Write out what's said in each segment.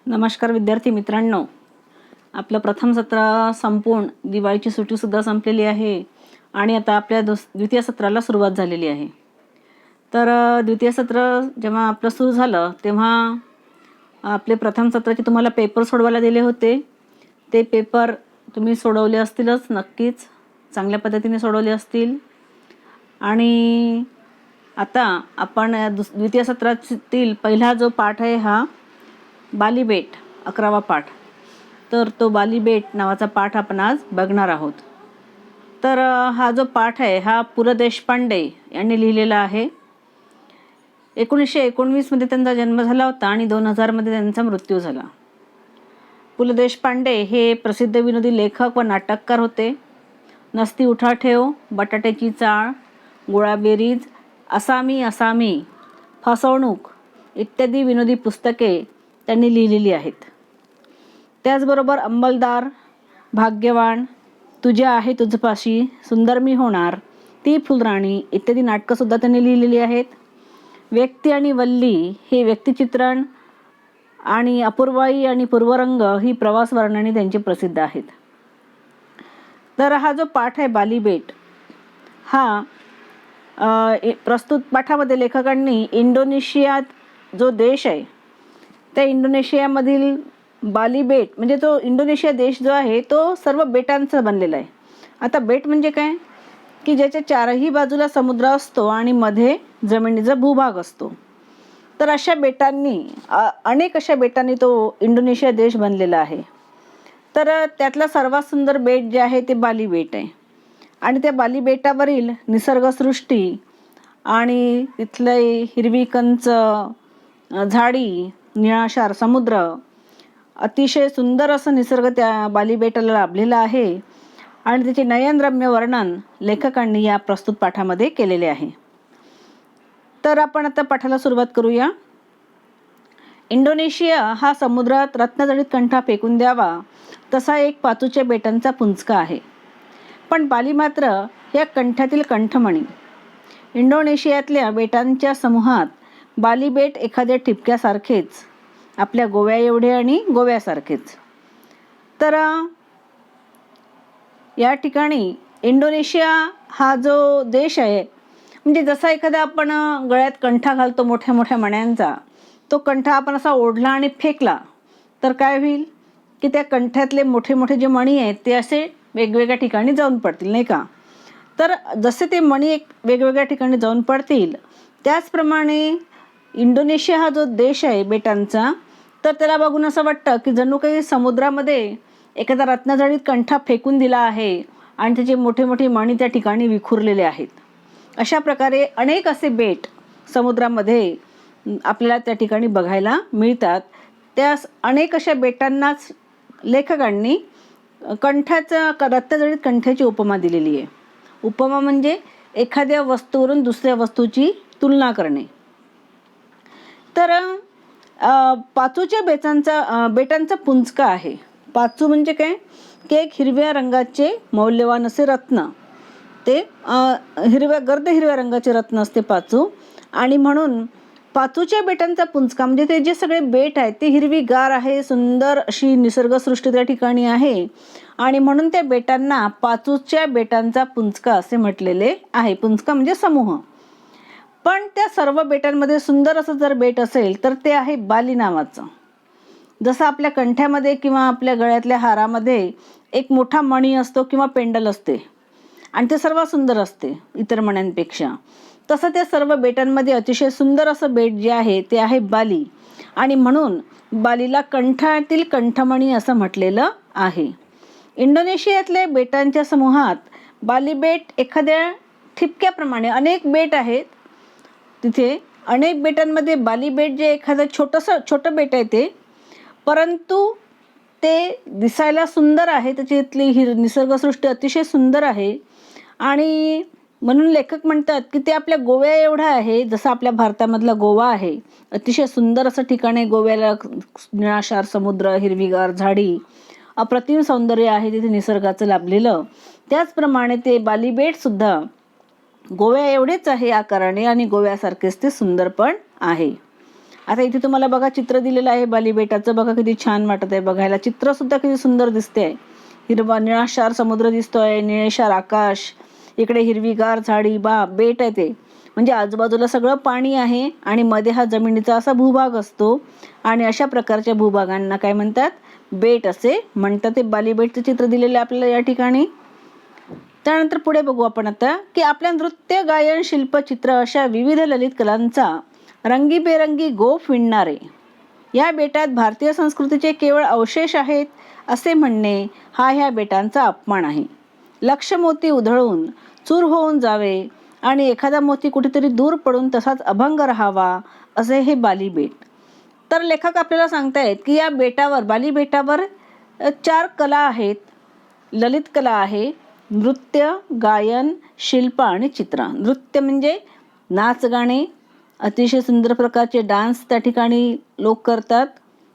नमस्कार विद्यार्थी मित्रांनो, आपलं प्रथम सत्र संपून दिवाळीची सुट्टीसुद्धा संपलेली आहे आणि आता आपल्या द्वितीय सत्राला सुरुवात झालेली आहे. तर द्वितीय सत्र जेव्हा आपलं सुरू झालं तेव्हा आपले प्रथम सत्राचे तुम्हाला पेपर सोडवायला दिले होते. ते पेपर तुम्ही सोडवले असतीलच, नक्कीच चांगल्या पद्धतीने सोडवले असतील. आणि आता आपण द्वितीय सत्रातील पहिला जो पाठ आहे हा बालीबेट 11वा पाठ. तर तो बालीबेट नावाचा पाठ आपण आज बघणार आहोत. तर हा जो पाठ आहे हा पु ल देशपांडे यांनी लिहिलेला आहे. 1919मध्ये त्यांचा जन्म झाला होता आणि 2000मध्ये त्यांचा मृत्यू झाला. पु ल देशपांडे हे प्रसिद्ध विनोदी लेखक व नाटककार होते. नसती उठा ठेव, बटाट्याची चाळ, गोळाबेरीज, असामी असामी, फसवणूक इत्यादी विनोदी पुस्तके त्यांनी लिहिलेली आहेत. त्याचबरोबर अंमलदार, भाग्यवान, तुझ्या आहे तुझपाशी, सुंदर मी होणार, ती फुलराणी इत्यादी नाटकंसुद्धा त्यांनी लिहिलेली आहेत. व्यक्ती आणि वल्ली हे व्यक्तिचित्रण आणि अपूर्वाई आणि पूर्वरंग ही प्रवास वर्णने त्यांची प्रसिद्ध आहेत. तर हा जो पाठ आहे बालीबेट हा प्रस्तुत पाठामध्ये लेखकांनी इंडोनेशियात जो देश आहे त्या इंडोनेशियामधील बालीबेट म्हणजे तो इंडोनेशिया देश जो आहे तो सर्व बेटांचा बनलेला आहे. आता बेट म्हणजे काय की ज्याच्या चारही बाजूला समुद्र असतो आणि मध्ये जमिनीचा भूभाग असतो. तर अशा बेटांनी अनेक अशा बेटांनी तो इंडोनेशिया देश बनलेला आहे. तर त्यातलं सर्वात सुंदर बेट जे आहे ते बाली बेट आहे. आणि त्या बाली बेटावरील निसर्गसृष्टी आणि तिथले हिरवी कंच, झाडी, निळाशार समुद्र, अतिशय सुंदर असं निसर्ग त्या बाली बेटाला लाभलेला आहे. आणि त्याचे नयनरम्य वर्णन लेखकांनी या प्रस्तुत पाठामध्ये केलेले आहे. तर आपण आता पाठाला सुरुवात करूया. इंडोनेशिया हा समुद्रात रत्नजडित कंठा फेकून द्यावा तसा एक पाचूच्या बेटांचा पुंजका आहे. पण बाली मात्र या कंठ्यातील कंठमणी. इंडोनेशियातल्या बेटांच्या समूहात बाली बेट एखाद्या ठिपक्यासारखेच, आपल्या गोव्या एवढे आणि गोव्यासारखेच. तर या ठिकाणी इंडोनेशिया हा जो देश आहे म्हणजे जसा एखादा आपण गळ्यात कंठा घालतो मोठ्या मोठ्या मण्यांचा, तो कंठा आपण असा ओढला आणि फेकला तर काय होईल की त्या कंठ्यातले मोठे मोठे जे मणी आहेत ते असे वेगवेगळ्या ठिकाणी जाऊन पडतील, नाही का. तर जसे ते मणी एक वेगवेगळ्या ठिकाणी जाऊन पडतील त्याचप्रमाणे इंडोनेशिया हा जो देश आहे बेटांचा, तर त्याला बघून असं वाटतं की जणू काही समुद्रामध्ये एखादा रत्नजडित कंठा फेकून दिला आहे आणि त्याचे मोठे मोठे मणी त्या ठिकाणी विखुरलेले आहेत. अशा प्रकारे अनेक असे बेट समुद्रामध्ये आपल्याला त्या ठिकाणी बघायला मिळतात. त्या अनेक अशा बेटांनाच लेखकांनी कंठाचा रत्नजडित कंठ्याची उपमा दिलेली आहे. उपमा म्हणजे एखाद्या वस्तूवरून दुसऱ्या वस्तूची तुलना करणे. तर पाचूच्या बेटांचा पुंजका आहे. पाचू म्हणजे काय की एक हिरव्या रंगाचे मौल्यवान असे रत्न, ते गर्द हिरव्या रंगाचे रत्न असते पाचू. आणि म्हणून पाचूच्या बेटांचा पुंजका म्हणजे ते जे सगळे बेट आहेत ते हिरवीगार आहे, सुंदर अशी निसर्गसृष्टी त्या ठिकाणी आहे आणि म्हणून त्या बेटांना पाचूच्या बेटांचा पुंजका असे म्हटलेले आहे. पुंजका म्हणजे समूह. पण त्या सर्व बेटांमध्ये सुंदर असं जर बेट असेल तर ते आहे बाली नावाचं. जसं आपल्या कंठ्यामध्ये किंवा आपल्या गळ्यातल्या हारामध्ये एक मोठा मणी असतो किंवा पेंडल असते आणि ते सर्वात सुंदर असते इतर मण्यांपेक्षा, तसं त्या सर्व बेटांमध्ये अतिशय सुंदर असं बेट जे आहे ते आहे बाली. आणि म्हणून बालीला कंठातील कंठमणी असं म्हटलेलं आहे. इंडोनेशियातल्या बेटांच्या समूहात बाली बेट एखाद्या ठिपक्याप्रमाणे अनेक बेट आहेत. तिथे अनेक बेटांमध्ये बाली बेट जे एखादं छोटं बेट आहे ते, परंतु ते दिसायला सुंदर आहे, त्याच्यातली निसर्गसृष्टी अतिशय सुंदर आहे. आणि म्हणून लेखक म्हणतात की ते आपल्या गोव्या एवढा आहे, जसं आपल्या भारतामधला गोवा आहे. अतिशय सुंदर असं ठिकाण आहे गोव्याला. निळाशार समुद्र, हिरवीगार झाडी, अप्रतिम सौंदर्य आहे तिथे निसर्गाचं लाभलेलं. त्याचप्रमाणे ते बाली बेटसुद्धा गोव्या एवढेच आहे आकाराने आणि गोव्यासारखेच ते सुंदर पण आहे. आता इथे तुम्हाला बघा चित्र दिलेलं आहे बाली बेटाचं. बघा किती छान वाटत आहे बघायला. चित्र सुद्धा किती सुंदर दिसते. हिरवा निळाशार समुद्र दिसतोय, निळेशार आकाश, इकडे हिरवीगार झाडी, बेट आहे ते. म्हणजे आजूबाजूला सगळं पाणी आहे आणि मध्ये हा जमिनीचा असा भूभाग असतो आणि अशा प्रकारच्या भूभागांना काय म्हणतात? बेट असे म्हणतात. ते बाली बेटचं चित्र दिलेलं आहे आपल्याला या ठिकाणी. त्यानंतर पुढे बघू आपण आता की आपल्या नृत्य, गायन, शिल्प, चित्र अशा विविध ललित कलांचा रंगीबेरंगी गोफ विणणारे या बेटात भारतीय संस्कृतीचे केवळ अवशेष आहेत असे म्हणणे हा ह्या बेटांचा अपमान आहे. लक्ष मोती उधळून चूर होऊन जावे आणि एखादा मोती कुठेतरी दूर पडून तसाच अभंग राहावा असे हे बाली बेट. तर लेखक आपल्याला सांगतायत की या बेटावर, बाली बेटावर 4 कला आहेत. ललित कला आहे, नृत्य, गायन, शिल्प आणि चित्र. नृत्य म्हणजे नाच गाणे, अतिशय सुंदर प्रकारचे डान्स त्या ठिकाणी लोक करतात.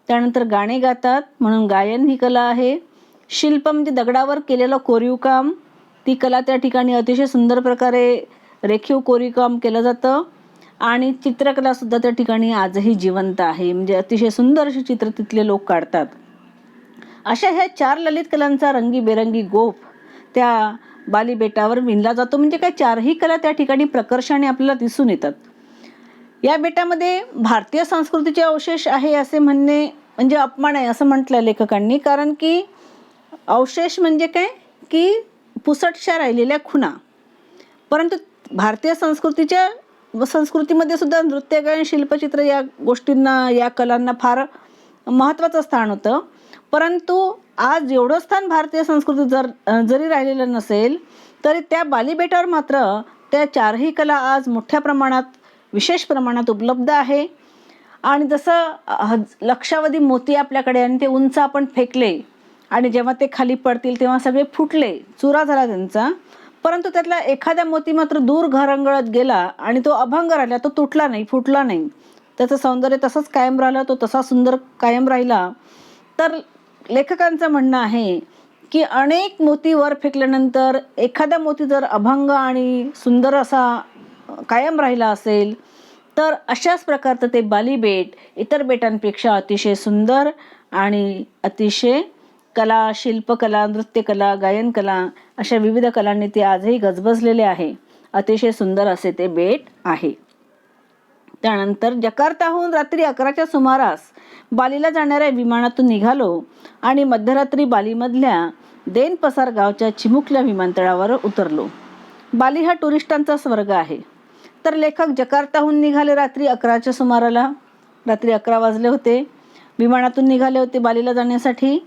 त्यानंतर गाणे गातात म्हणून गायन ही कला आहे. शिल्प म्हणजे दगडावर केलेलं कोरीव काम, ती कला त्या ठिकाणी अतिशय सुंदर प्रकारे रेखीव कोरीव काम केलं जातं. आणि चित्रकलासुद्धा त्या ठिकाणी आजही जिवंत आहे, म्हणजे अतिशय सुंदर अशी चित्र तिथले लोक काढतात. अशा ह्या 4 ललित कलांचा रंगीबेरंगी गोफ त्या बाली बेटावर विणला जातो. म्हणजे काय, 4ही कला त्या ठिकाणी प्रकर्षाने आपल्याला दिसून येतात. या बेटामध्ये भारतीय संस्कृतीचे अवशेष आहे असे म्हणणे म्हणजे अपमान आहे असं म्हटलं लेखकांनी. कारण की अवशेष म्हणजे काय की पुसटशा राहिलेल्या खुणा. परंतु भारतीय संस्कृतीमध्ये सुद्धा नृत्य, गायन, शिल्पचित्र या गोष्टींना, या कलांना फार महत्त्वाचं स्थान होतं. परंतु आज एवढं स्थान भारतीय संस्कृतीत जरी राहिलेलं नसेल तरी त्या बाली बेटावर मात्र त्या 4ही कला आज मोठ्या प्रमाणात, विशेष प्रमाणात उपलब्ध आहे. आणि जसं लक्षावधी मोती आपल्याकडे आणि ते उंच आपण फेकले आणि जेव्हा ते खाली पडतील तेव्हा सगळे फुटले, चुरा झाला त्यांचा. परंतु त्यातला एखादा मोती मात्र दूर घरंगळत गेला आणि तो अभंग राहिला, तो तुटला नाही, फुटला नाही, त्याचं सौंदर्य तसंच कायम राहिलं, तो तसा सुंदर कायम राहिला. तर लेखकांचं म्हणणं आहे की अनेक मोती वर फेकल्यानंतर एखादा मोती जर अभंग आणि सुंदर असा कायम राहिला असेल तर अशाच प्रकारचं ते बाली बेट इतर बेटांपेक्षा अतिशय सुंदर आणि अतिशय कला, शिल्पकला, नृत्यकला, गायनकला अशा विविध कलांनी ते आजही गजबजलेले आहे. अतिशय सुंदर असे ते बेट आहे. त्यानंतर जकार्ताहून रात्री 11च्या सुमारास बालीला जाणाऱ्या विमानातून निघालो आणि मध्यरात्री बालीमधल्या देनपसार गावच्या चिमुकल्या विमानतळावर उतरलो. बाली हा टुरिस्टांचा स्वर्ग आहे. तर लेखक जकार्ताहून निघाले रात्री 11च्या सुमाराला. रात्री 11 वाजले होते, विमानातून निघाले होते बालीला जाण्यासाठी.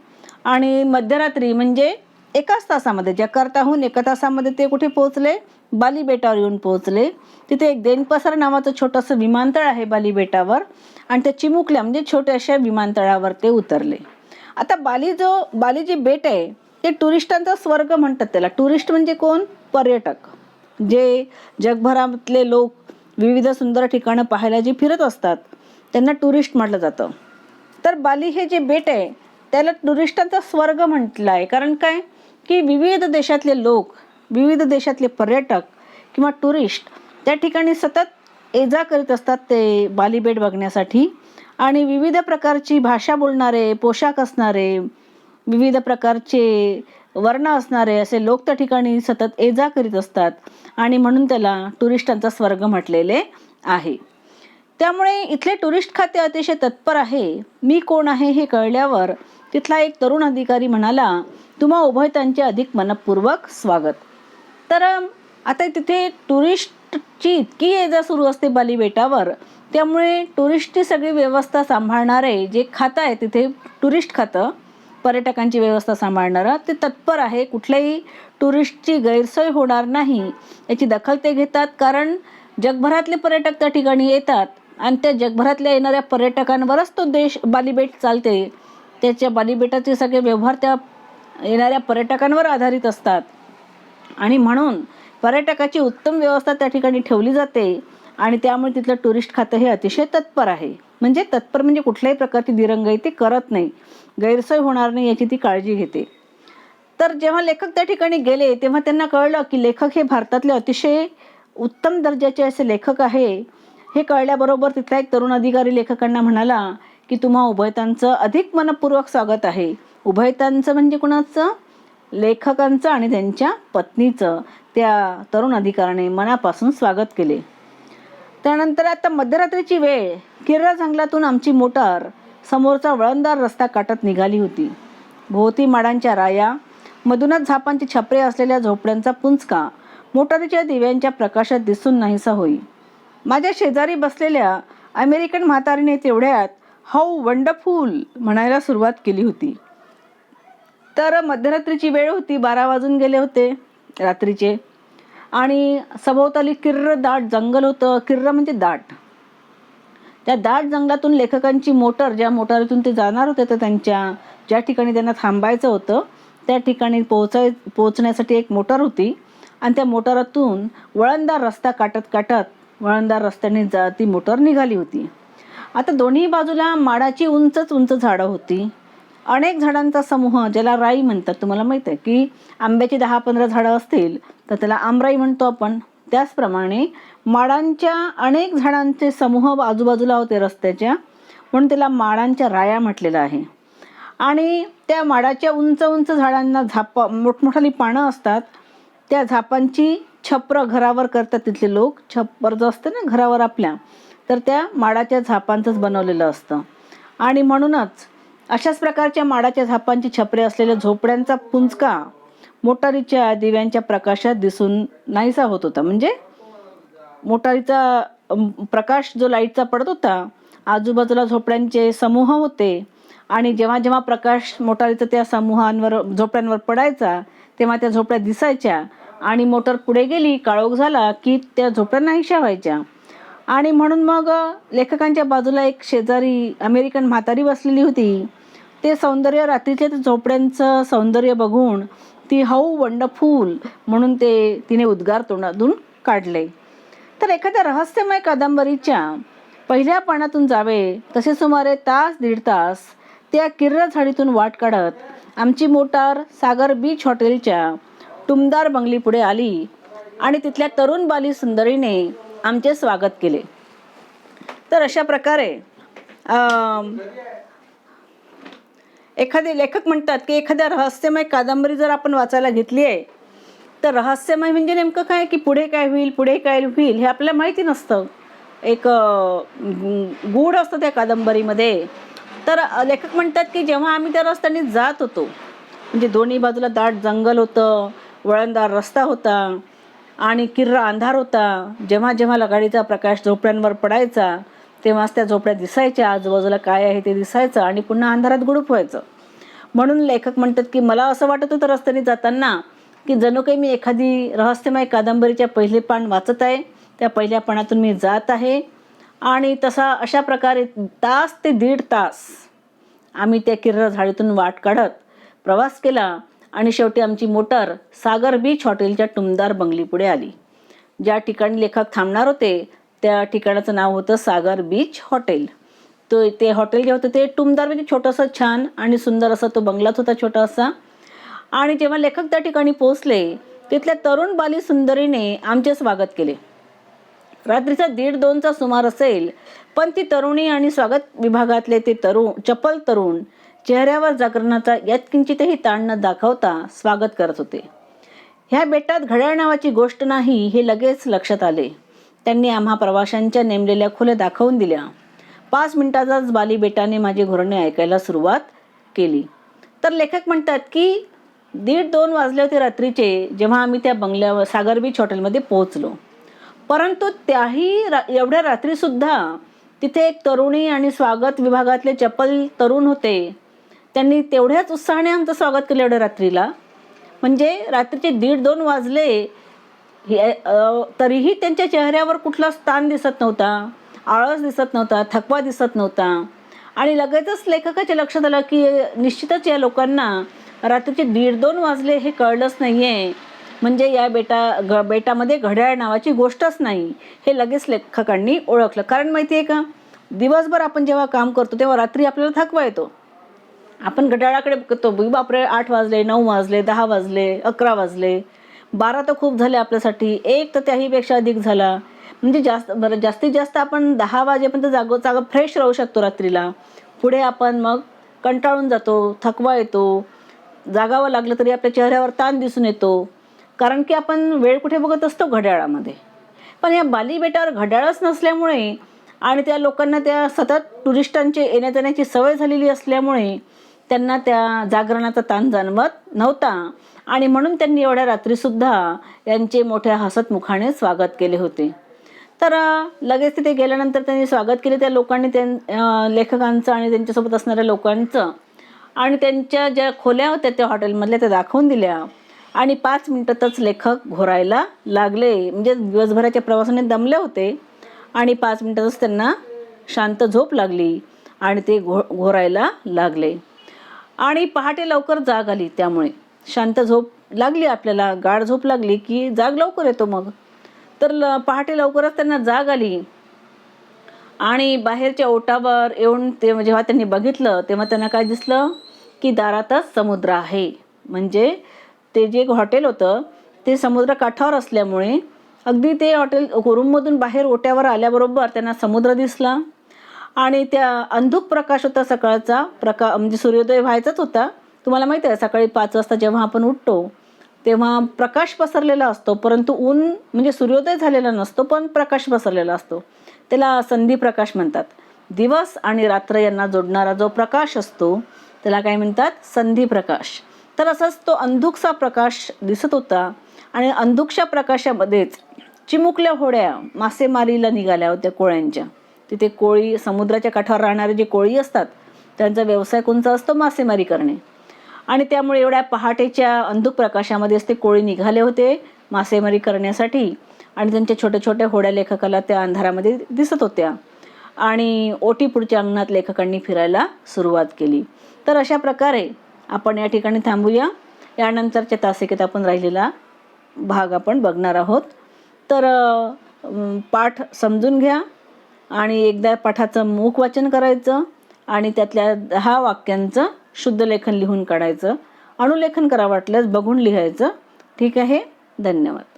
आणि मध्यरात्री म्हणजे 1 तासामध्ये, जकार्ताहून 1 तासामध्ये ते कुठे पोहोचले? बाली बेटावर येऊन पोहोचले. तिथे एक देनपसार नावाचं छोटंसं विमानतळ आहे बाली बेटावर आणि त्या चिमुकल्या म्हणजे छोट्याशा विमानतळावर ते उतरले. आता बाली जे बेट आहे ते टुरिस्टांचा स्वर्ग म्हणतात त्याला. टुरिस्ट म्हणजे कोण? पर्यटक, जे जगभरातले लोक विविध सुंदर ठिकाणं पाहायला जे फिरत असतात त्यांना टुरिस्ट म्हटलं जातं. तर बाली हे जे बेट आहे त्याला टुरिस्टांचा स्वर्ग म्हटलं आहे. कारण काय की विविध देशातले लोक, विविध देशातले पर्यटक किंवा टुरिस्ट त्या ठिकाणी सतत ये जा करीत असतात ते बाली बेट बघण्यासाठी. आणि विविध प्रकारची भाषा बोलणारे, पोशाख असणारे, विविध प्रकारचे वर्ण असणारे असे लोक त्या ठिकाणी सतत ये जा करीत असतात आणि म्हणून त्याला टुरिस्टांचा स्वर्ग म्हटलेले आहे. त्यामुळे इथले टुरिस्ट खाते अतिशय तत्पर आहे. मी कोण आहे हे कळल्यावर तिथला एक तरुण अधिकारी म्हणाला, तुम्हा उभयतांचे अधिक मनपूर्वक स्वागत. तर आता तिथे टुरिस्टची इतकी ये जा सुरू असते बाली बेटावर, त्यामुळे टुरिस्टची सगळी व्यवस्था सांभाळणारे जे खातं आहे तिथे, टुरिस्ट खातं, पर्यटकांची व्यवस्था सांभाळणारं, ते तत्पर आहे. कुठल्याही टुरिस्टची गैरसोय होणार नाही याची दखल ते घेतात. कारण जगभरातले पर्यटक त्या ठिकाणी येतात आणि त्या जगभरातल्या येणाऱ्या पर्यटकांवरच तो देश, बाली बेट चालते. त्याच्या बाली बेटाचे सगळे व्यवहार त्या येणाऱ्या पर्यटकांवर आधारित असतात आणि म्हणून पर्यटकाची उत्तम व्यवस्था त्या ठिकाणी ठेवली जाते आणि त्यामुळे तिथलं टुरिस्ट खातं हे अतिशय तत्पर आहे. म्हणजे तत्पर म्हणजे कुठल्याही प्रकारची दिरंगाई ते करत नाही, गैरसोय होणार नाही याची ती काळजी घेते. तर जेव्हा लेखक त्या ठिकाणी गेले तेव्हा त्यांना कळलं की लेखक हे भारतातले अतिशय उत्तम दर्जाचे असे लेखक आहे हे कळल्याबरोबर तिथला एक तरुण अधिकारी लेखकांना म्हणाला की तुम्हा उभयतांचं अधिक मनपूर्वक स्वागत आहे. उभयतांचं म्हणजे कुणाचं? लेखकांचं आणि त्यांच्या पत्नीचं त्या तरुण अधिकाऱ्याने मनापासून स्वागत केले. त्यानंतर आता मध्यरात्रीची वेळ, किर्रा जंगलातून आमची मोटार समोरचा वळणदार रस्ता काटत निघाली होती. भोवती माडांच्या राया, मधूनच झापांची छपरे असलेल्या झोपड्यांचा पुंचका मोटारीच्या दिव्यांच्या प्रकाशात दिसून नाहीसा होई. माझ्या शेजारी बसलेल्या अमेरिकन म्हातारीने तेवढ्यात हाऊ वंडरफुल म्हणायला सुरुवात केली होती. तर मध्यरात्रीची वेळ होती, 12 वाजून गेले होते रात्रीचे, आणि सभोवताली किर्र दाट जंगल होतं. किर्र म्हणजे दाट. त्या दाट जंगलातून लेखकांची मोटर, ज्या मोटारीतून ते जाणार होते, तर त्यांच्या ज्या ठिकाणी त्यांना थांबायचं होतं त्या ठिकाणी पोहोचण्यासाठी एक मोटार होती, आणि त्या मोटारातून वळणदार रस्ता काटत वळणदार रस्त्याने ती मोटार निघाली होती. आता दोन्ही बाजूला माडाची उंच झाडं होती. अनेक झाडांचा समूह, ज्याला राई म्हणतात. तुम्हाला माहीत आहे की आंब्याची 10-15 झाडं असतील तर त्याला आमराई म्हणतो आपण. त्याचप्रमाणे माडांच्या अनेक झाडांचे समूह आजूबाजूला होते रस्त्याच्या, म्हणून त्याला माडांच्या राया म्हटलेलं आहे. आणि त्या माडाच्या उंच झाडांना मोठमोठाली पानं असतात. त्या झापांची छप्र घरावर करतात तिथले लोक. छप्पर जो असतं ना घरावर आपल्या, तर त्या माडाच्या झापांचंच बनवलेलं असतं. आणि म्हणूनच अशाच प्रकारच्या माडाच्या झापांची छपरे असलेल्या झोपड्यांचा पुंचका मोटारीच्या दिव्यांच्या प्रकाशात दिसून नाहीसा होत होता. म्हणजे मोटारीचा प्रकाश जो लाईटचा पडत होता, आजूबाजूला झोपड्यांचे समूह होते, आणि जेव्हा जेव्हा प्रकाश मोटारीचा त्या समूहांवर, झोपड्यांवर पडायचा, तेव्हा त्या झोपड्या दिसायच्या, आणि मोटर पुढे गेली, काळोख झाला की त्या झोपड्या नाहीशा व्हायच्या. आणि म्हणून मग लेखकांच्या बाजूला एक शेजारी अमेरिकन म्हातारी बसलेली होती. ते सौंदर्य, रात्रीच्या ते झोपड्यांचं सौंदर्य बघून ती हाऊ वंडरफुल म्हणून तिने उद्गार तोंडातून काढले. तर एखाद्या रहस्यमय कादंबरीच्या पहिल्या पानातून जावे तसे सुमारे तास-दीड तास त्या किर्र झाडीतून वाट काढत आमची मोटार सागर बीच हॉटेलच्या टुमदार बंगलीपुढे आली, आणि तिथल्या तरुण बाली सुंदरीने आमचे स्वागत केले. तर अशा प्रकारे एखादे लेखक म्हणतात की एखाद्या रहस्यमय कादंबरी जर आपण वाचायला घेतली आहे, तर रहस्यमय म्हणजे नेमकं काय, की पुढे काय होईल हे आपल्याला माहिती नसतं. एक गूढ असतं त्या कादंबरीमध्ये. तर लेखक म्हणतात की जेव्हा आम्ही त्या रस्त्याने जात होतो, म्हणजे दोन्ही बाजूला दाट जंगल होतं, वळणदार रस्ता होता, आणि किर्र अंधार होता. जेव्हा जेव्हा गाडीचा प्रकाश झोपड्यांवर पडायचा तेव्हाच त्या झोपड्या दिसायच्या, आजूबाजूला काय आहे ते दिसायचं, आणि पुन्हा अंधारात गुडूप व्हायचं. म्हणून लेखक म्हणतात की मला असं वाटत होतं रस्त्याने जाताना की जणू काही मी एखादी रहस्यमय कादंबरीच्या पहिले पान वाचत आहे, त्या पहिल्या पानातून मी जात आहे. आणि अशा प्रकारे तास ते दीड तास आम्ही त्या किर्र झाडीतून वाट काढत प्रवास केला, आणि शेवटी आमची मोटार सागर बीच हॉटेलच्या टुमदार बंगलीपुढे आली. ज्या ठिकाणी लेखक थांबणार होते त्या ठिकाणाचं नाव होतं सागर बीच हॉटेल. ते हॉटेल जे होतं ते टुमदार म्हणजे छोटंसं छान आणि सुंदर असं तो बंगलाच होता छोटासा. आणि जेव्हा लेखक त्या ठिकाणी पोहोचले, तिथल्या तरुण बाली सुंदरीने आमचे स्वागत केले. रात्रीचा 1:30-2चा सुमार असेल, पण ती तरुणी आणि स्वागत विभागातले ते चपल तरुण चेहऱ्यावर जागरणाचा यातकिंचितही ताण न दाखवता स्वागत करत होते. ह्या बेटात घड्याळ नावाची गोष्ट नाही हे लगेच लक्षात आले. त्यांनी आम्हा प्रवाशांच्या नेमलेल्या खोल्या दाखवून दिल्या. 5 मिनिटाचाच बाली बेटाने माझे घोरणे ऐकायला सुरुवात केली. तर लेखक म्हणतात की 1:30-2 वाजले होते रात्रीचे जेव्हा आम्ही त्या बंगल्यावर सागर बीच हॉटेलमध्ये पोहोचलो. परंतु एवढ्या रात्रीसुद्धा तिथे एक तरुणी आणि स्वागत विभागातले चपल तरुण होते. त्यांनी तेवढ्याच उत्साहाने आमचं स्वागत केलं एवढ्या रात्रीला. म्हणजे रात्रीचे 1:30-2 वाजले तरीही त्यांच्या चेहऱ्यावर कुठला ताण दिसत नव्हता, आळस दिसत नव्हता, थकवा दिसत नव्हता. आणि लगेचच लेखकाच्या लक्षात आलं की निश्चितच या लोकांना रात्रीचे 1:30-2 वाजले हे कळलंच नाही आहे, म्हणजे या बेटामध्ये घड्याळ नावाची गोष्टच नाही हे लगेच लेखकांनी ओळखलं. कारण माहिती आहे का, दिवसभर आपण जेव्हा काम करतो तेव्हा रात्री आपल्याला थकवा येतो. आपण घड्याळाकडे बघतो, बापरे 8 वाजले, 9 वाजले, 10 वाजले, 11 वाजले, 12 तर खूप झाले आपल्यासाठी, 1 तर त्याहीपेक्षा अधिक झाला. म्हणजे जास्तीत जास्त आपण 10 वाजेपर्यंत जागा फ्रेश राहू शकतो रात्रीला. पुढे आपण मग कंटाळून जातो, थकवा येतो, जागावं लागलं तरी आपल्या चेहऱ्यावर ताण दिसून येतो, कारण की आपण वेळ कुठे बघत असतो? घड्याळामध्ये. पण या बाली बेटावर घड्याळच नसल्यामुळे आणि त्या लोकांना त्या सतत टुरिस्टांचे येण्या-जाण्याची सवय झालेली असल्यामुळे त्यांना त्या जागरणाचा ताण जाणवत नव्हता आणि म्हणून त्यांनी एवढ्या रात्रीसुद्धा यांचे मोठ्या हसतमुखाने स्वागत केले होते. तर लगेच तिथे गेल्यानंतर त्यांनी स्वागत केले त्या लोकांनी, लेखकांचं आणि त्यांच्यासोबत असणाऱ्या लोकांचं, आणि त्यांच्या ज्या खोल्या होत्या त्या हॉटेलमधल्या त्या दाखवून दिल्या आणि 5 मिनिटातच लेखक घोरायला लागले. म्हणजे दिवसभराच्या प्रवासाने दमले होते आणि 5 मिनिटातच त्यांना शांत झोप लागली आणि ते घोरायला लागले. आणि पहाटे लवकर जाग आली, त्यामुळे शांत झोप लागली आपल्याला, गाढ झोप लागली की जाग लवकर येतो मग. तर पहाटे लवकरच त्यांना जाग आली आणि बाहेरच्या ओटावर येऊन जेव्हा त्यांनी बघितलं तेव्हा त्यांना काय दिसलं की दारातच समुद्र आहे. म्हणजे ते जे हॉटेल होतं ते समुद्र काठावर असल्यामुळे अगदी ते हॉटेल रूममधून बाहेर ओट्यावर आल्याबरोबर त्यांना समुद्र दिसला आणि त्या अंधुक प्रकाश होता सकाळचा म्हणजे सूर्योदय व्हायचाच होता. तुम्हाला माहिती आहे सकाळी 5 वाजता जेव्हा आपण उठतो तेव्हा प्रकाश पसरलेला असतो, परंतु ऊन म्हणजे सूर्योदय झालेला नसतो, पण प्रकाश पसरलेला असतो. त्याला संधी प्रकाश म्हणतात. दिवस आणि रात्र यांना जोडणारा जो प्रकाश असतो त्याला काय म्हणतात? संधी प्रकाश. तर असाच तो अंधुकसा प्रकाश दिसत होता आणि अंधुकशा प्रकाशामध्येच चिमुकल्या होड्या मासेमारीला निघाल्या होत्या कोळ्यांच्या. तिथे कोळी, समुद्राच्या काठावर राहणारे जे कोळी असतात त्यांचा व्यवसाय कोणता असतो? मासेमारी करणे. आणि त्यामुळे एवढ्या पहाटेच्या अंधुक प्रकाशामध्येच ते कोळी निघाले होते मासेमारी करण्यासाठी आणि त्यांच्या छोट्या छोट्या होड्या लेखकाला त्या अंधारामध्ये दिसत होत्या आणि ओटी पुढच्या अंगणात लेखकांनी फिरायला सुरुवात केली. तर अशा प्रकारे आपण या ठिकाणी थांबूया. यानंतरच्या तासिकेत आपण राहिलेला भाग आपण बघणार आहोत. तर पाठ समजून घ्या आणि एकदा पाठाचं मूक वाचन करायचं आणि त्यातल्या 10 वाक्यांचं शुद्ध लेखन लिहून काढायचं. अणुलेखन करा वाटल्यास बघून लिहायचं. ठीक आहे. धन्यवाद.